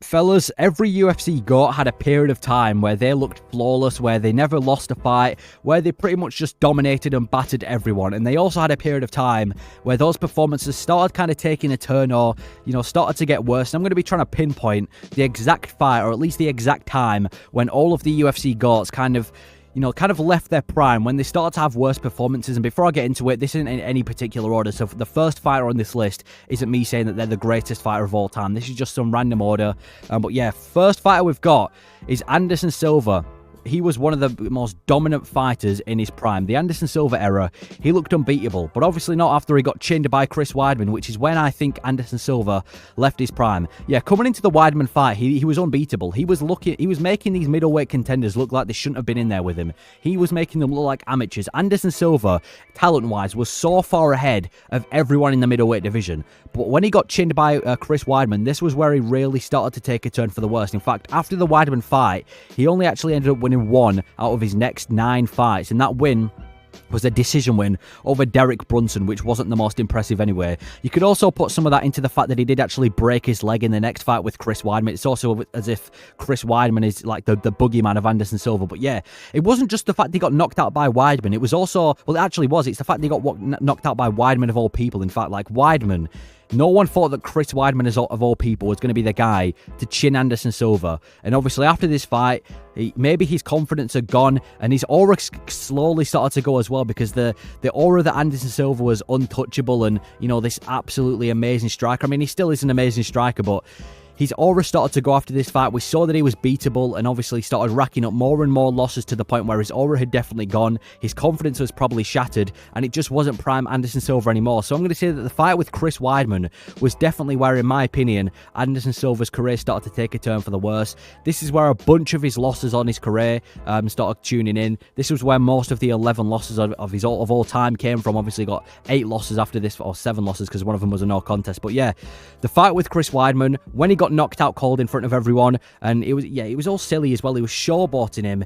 Fellas, every UFC GOAT had a period of time where they looked flawless, where they never lost a fight, where they pretty much just dominated and battered everyone. And they also had a period of time where those performances started kind of taking a turn or, started to get worse. And I'm going to be trying to pinpoint the exact fight, or at least the exact time, when all of the UFC GOATs kind of left their prime, when they start to have worse performances. And before I get into it, this isn't in any particular order. So the first fighter on this list isn't me saying that they're the greatest fighter of all time. This is just some random order. But yeah, first fighter we've got is Anderson Silva. He was one of the most dominant fighters in his prime. The Anderson Silva era, he looked unbeatable, but obviously not after he got chinned by Chris Weidman, which is when I think Anderson Silva left his prime. Yeah, coming into the Weidman fight, he was unbeatable. He was making these middleweight contenders look like they shouldn't have been in there with him. He was making them look like amateurs. Anderson Silva, talent-wise, was so far ahead of everyone in the middleweight division. But when he got chinned by Chris Weidman, this was where he really started to take a turn for the worse. In fact, after the Weidman fight, he only actually ended up winning 1 out of his next 9 fights, and that win was a decision win over Derek Brunson, which wasn't the most impressive anyway. You could also put some of that into the fact that he did actually break his leg in the next fight with Chris Weidman. It's also as if Chris Weidman is like the boogeyman of Anderson Silva. But yeah, it wasn't just the fact he got knocked out by Weidman. It was also, well, it actually was. It's the fact that he got knocked out by Weidman of all people. In fact, like Weidman, no one thought that Chris Weidman, of all people, was going to be the guy to chin Anderson Silva. And obviously, after this fight, maybe his confidence had gone, and his aura slowly started to go as well, because the aura that Anderson Silva was untouchable and, this absolutely amazing striker. I mean, he still is an amazing striker, but his aura started to go after this fight. We saw that he was beatable and obviously started racking up more and more losses to the point where his aura had definitely gone. His confidence was probably shattered and it just wasn't prime Anderson Silva anymore. So I'm going to say that the fight with Chris Weidman was definitely where, in my opinion, Anderson Silva's career started to take a turn for the worse. This is where a bunch of his losses on his career started tuning in. This was where most of the 11 losses of all time came from. Obviously got 8 losses after this, or 7 losses, because one of them was a no contest. But yeah, the fight with Chris Weidman, when he got knocked out cold in front of everyone, and it was all silly as well. He was showboating him,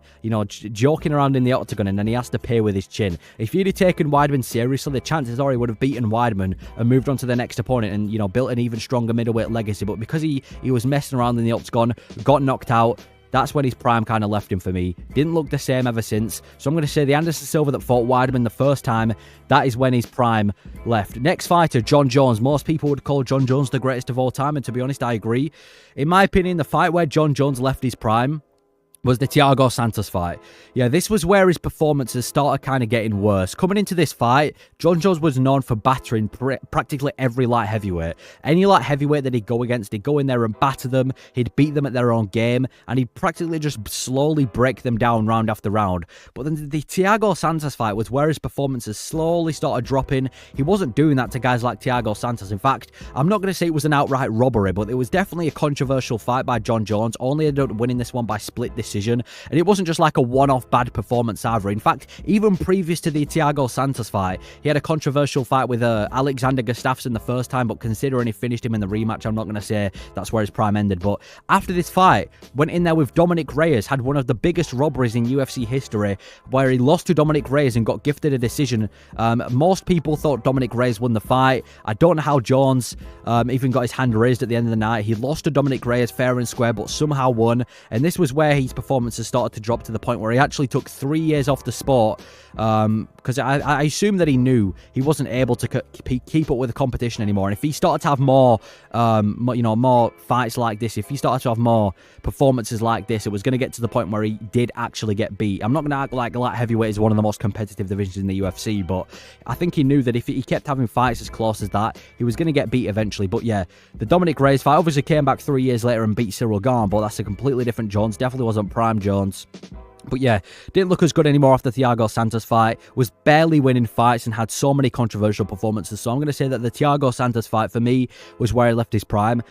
joking around in the octagon, and then he has to pay with his chin. If he'd have taken Weidman seriously, the chances are he would have beaten Weidman and moved on to the next opponent and, built an even stronger middleweight legacy. But because he was messing around in the octagon, got knocked out, that's when his prime kind of left him for me. Didn't look the same ever since. So I'm going to say the Anderson Silva that fought Weidman the first time, that is when his prime left. Next fighter, Jon Jones. Most people would call Jon Jones the greatest of all time, and to be honest, I agree. In my opinion, the fight where Jon Jones left his prime was the Thiago Santos fight. Yeah, this was where his performances started kind of getting worse. Coming into this fight, Jon Jones was known for battering practically every light heavyweight. Any light heavyweight that he'd go against, he'd go in there and batter them, he'd beat them at their own game, and he'd practically just slowly break them down round after round. But then the Thiago Santos fight was where his performances slowly started dropping. He wasn't doing that to guys like Thiago Santos. In fact, I'm not going to say it was an outright robbery, but it was definitely a controversial fight by Jon Jones. Only ended up winning this one by split decision. And it wasn't just like a one-off bad performance either. In fact, even previous to the Thiago Santos fight, he had a controversial fight with Alexander Gustafsson the first time, but considering he finished him in the rematch, I'm not going to say that's where his prime ended. But after this fight, went in there with Dominic Reyes, had one of the biggest robberies in UFC history, where he lost to Dominic Reyes and got gifted a decision. Most people thought Dominic Reyes won the fight. I don't know how Jones even got his hand raised at the end of the night. He lost to Dominic Reyes fair and square, but somehow won. And this was where his performances started to drop to the point where he actually took 3 years off the sport, because I assume that he knew he wasn't able to keep up with the competition anymore. And if he started to have more fights like this, if he started to have more performances like this, it was going to get to the point where he did actually get beat. I'm not going to act like light heavyweight is one of the most competitive divisions in the UFC, but I think he knew that if he kept having fights as close as that, he was going to get beat eventually. But yeah, the Dominic Reyes fight obviously came back 3 years later and beat Cyril Gane, but that's a completely different Jones. Definitely wasn't prime Jones. But yeah, didn't look as good anymore after the Thiago Santos fight, was barely winning fights and had so many controversial performances. So I'm going to say that the Thiago Santos fight for me was where he left his prime.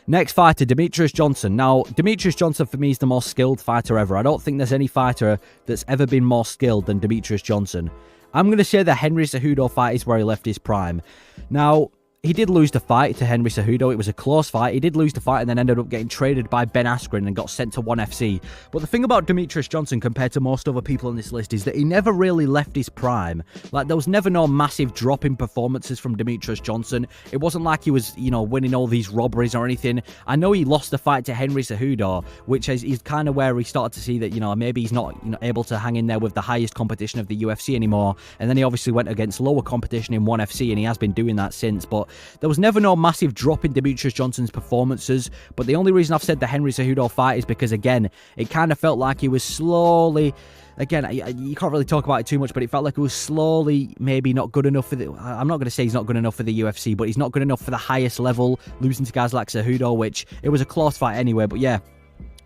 Next fighter, Demetrius Johnson. Now, Demetrius Johnson for me is the most skilled fighter ever. I don't think there's any fighter that's ever been more skilled than Demetrius Johnson. I'm going to say the Henry Cejudo fight is where he left his prime. Now, he did lose the fight to Henry Cejudo. It was a close fight. He did lose the fight and then ended up getting traded by Ben Askren and got sent to ONE FC. But the thing about Demetrius Johnson compared to most other people on this list is that he never really left his prime. Like, there was never no massive drop in performances from Demetrius Johnson. It wasn't like he was, you know, winning all these robberies or anything. I know he lost the fight to Henry Cejudo, which is kind of where he started to see that, you know, maybe he's not, you know, able to hang in there with the highest competition of the UFC anymore. And then he obviously went against lower competition in ONE FC, and he has been doing that since. But there was never no massive drop in Demetrius Johnson's performances. But the only reason I've said the Henry Cejudo fight is because, again, it kind of felt like he was slowly... Again, you can't really talk about it too much, but it felt like he was slowly maybe not good enough for the... I'm not going to say he's not good enough for the UFC, but he's not good enough for the highest level, losing to guys like Cejudo, which it was a close fight anyway. But yeah,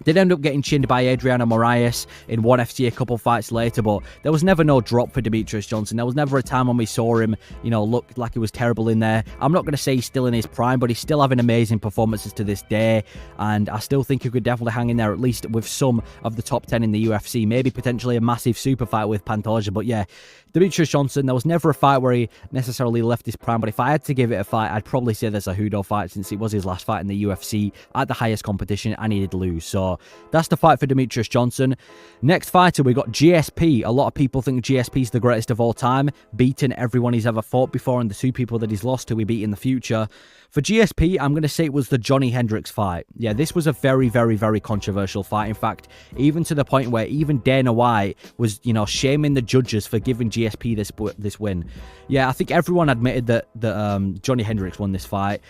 did end up getting chinned by Adriano Moraes in ONE FC a couple fights later, but there was never no drop for Demetrius Johnson. There was never a time when we saw him, you know, look like he was terrible in there. I'm not going to say he's still in his prime, but he's still having amazing performances to this day, and I still think he could definitely hang in there at least with some of the top 10 in the UFC, maybe potentially a massive super fight with Pantoja. But yeah, Demetrius Johnson, there was never a fight where he necessarily left his prime, but if I had to give it a fight, I'd probably say there's a Cejudo fight, since it was his last fight in the UFC at the highest competition, and he did lose. So that's the fight for Demetrius Johnson. Next fighter, we got GSP. A lot of people think GSP is the greatest of all time, beating everyone he's ever fought before, and the two people that he's lost to, he beat in the future. For GSP, I'm going to say it was the Johnny Hendricks fight. Yeah, this was a very, very, very controversial fight. In fact, even to the point where even Dana White was, you know, shaming the judges for giving GSP this win. Yeah, I think everyone admitted that Johnny Hendricks won this fight.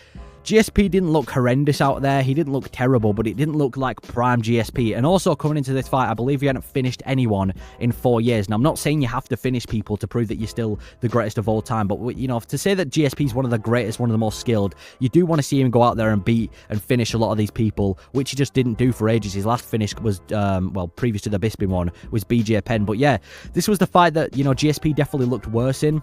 GSP didn't look horrendous out there. He didn't look terrible, but it didn't look like prime GSP. And also, coming into this fight, I believe he hadn't finished anyone in 4 years. Now, I'm not saying you have to finish people to prove that you're still the greatest of all time, but, you know, to say that GSP is one of the greatest, one of the most skilled, you do want to see him go out there and beat and finish a lot of these people, which he just didn't do for ages. His last finish was, well, previous to the Bisping one, was BJ Penn. But yeah, this was the fight that, you know, GSP definitely looked worse in.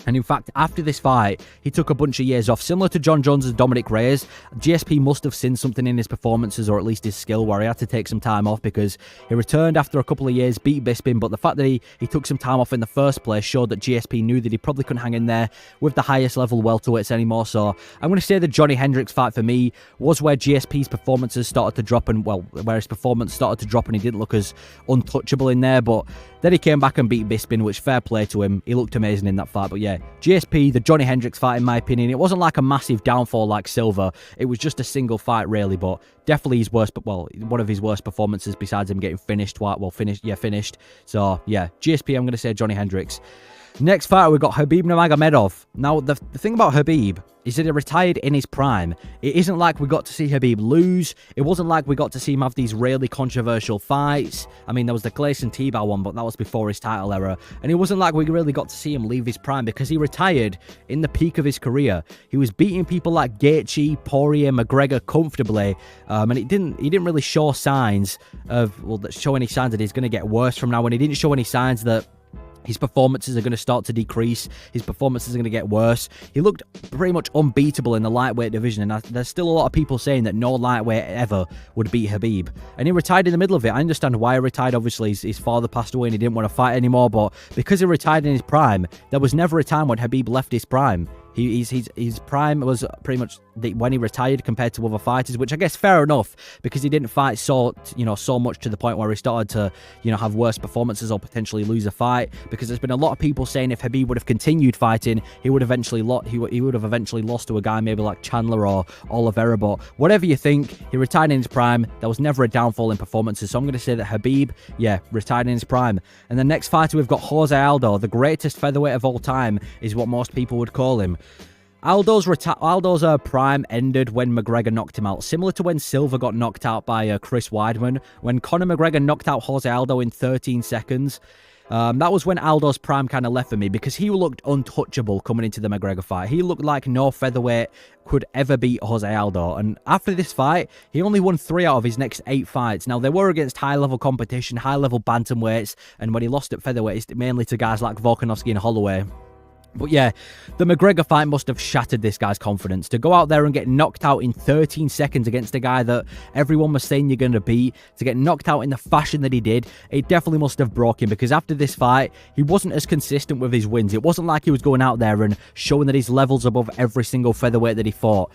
And in fact, after this fight, he took a bunch of years off. Similar to Jon Jones and Dominic Reyes, GSP must have seen something in his performances, or at least his skill, where he had to take some time off, because he returned after a couple of years, beat Bisping, but the fact that he took some time off in the first place showed that GSP knew that he probably couldn't hang in there with the highest level welterweights anymore. So I'm going to say the Johnny Hendricks fight for me was where GSP's performances started to drop, and, well, where his performance started to drop and he didn't look as untouchable in there. But then he came back and beat Bisping, which, fair play to him. He looked amazing in that fight. But yeah, GSP, the Johnny Hendricks fight, in my opinion, it wasn't like a massive downfall like Silva. It was just a single fight, really, but definitely his worst, well, one of his worst performances besides him getting finished. Finished. So yeah, GSP, I'm going to say Johnny Hendricks. Next fighter, we've got Khabib Nurmagomedov. Now, the thing about Khabib is that he retired in his prime. It isn't like we got to see Khabib lose. It wasn't like we got to see him have these really controversial fights. I mean, there was the Gleison Tebow one, but that was before his title era. And it wasn't like we really got to see him leave his prime, because he retired in the peak of his career. He was beating people like Gaethje, Poirier, McGregor comfortably, and he didn't really show signs of, well, show any signs that he's going to get worse from now on. He didn't show any signs that his performances are going to start to decrease. His performances are going to get worse. He looked pretty much unbeatable in the lightweight division, and there's still a lot of people saying that no lightweight ever would beat Khabib. And he retired in the middle of it. I understand why he retired. Obviously, his father passed away and he didn't want to fight anymore, but because he retired in his prime, there was never a time when Khabib left his prime. His prime was pretty much when he retired compared to other fighters, which I guess fair enough, because he didn't fight so much to the point where he started to, have worse performances or potentially lose a fight. Because there's been a lot of people saying if Khabib would have continued fighting, he would have eventually lost to a guy maybe like Chandler or Oliveira. But whatever you think, he retired in his prime. There was never a downfall in performances. So I'm going to say that Khabib, yeah, retired in his prime. And the next fighter, we've got Jose Aldo, the greatest featherweight of all time, is what most people would call him. Aldo's prime ended when McGregor knocked him out, similar to when Silva got knocked out by Chris Weidman. When Conor McGregor knocked out Jose Aldo in 13 seconds, that was when Aldo's prime kind of left for me, because he looked untouchable coming into the McGregor fight. He looked like no featherweight could ever beat Jose Aldo. And after this fight, he only won 3 out of his next 8 fights. Now, they were against high-level competition, high-level bantamweights, and when he lost at featherweight, it's mainly to guys like Volkanovski and Holloway. But yeah, the McGregor fight must have shattered this guy's confidence. To go out there and get knocked out in 13 seconds against a guy that everyone was saying you're going to beat, to get knocked out in the fashion that he did, it definitely must have broke him, because after this fight, he wasn't as consistent with his wins. It wasn't like he was going out there and showing that his level's above every single featherweight that he fought.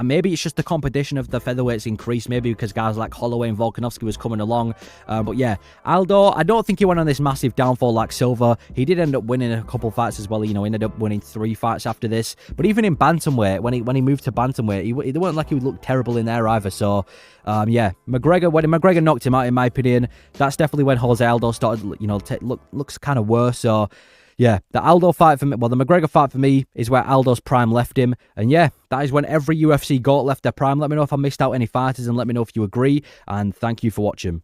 Maybe it's just the competition of the featherweights increased, maybe because guys like Holloway and Volkanovski was coming along. But yeah, Aldo, I don't think he went on this massive downfall like Silva. He did end up winning a couple fights as well, you know, ended up winning 3 fights after this. But even in bantamweight, when he moved to bantamweight, it weren't like he would look terrible in there either. So yeah, when McGregor knocked him out, in my opinion, that's definitely when Jose Aldo started, you know, looks kind of worse. So yeah, the Aldo fight for me, well, the McGregor fight for me is where Aldo's prime left him. And yeah, that is when every UFC GOAT left their prime. Let me know if I missed out any fighters, and let me know if you agree. And thank you for watching.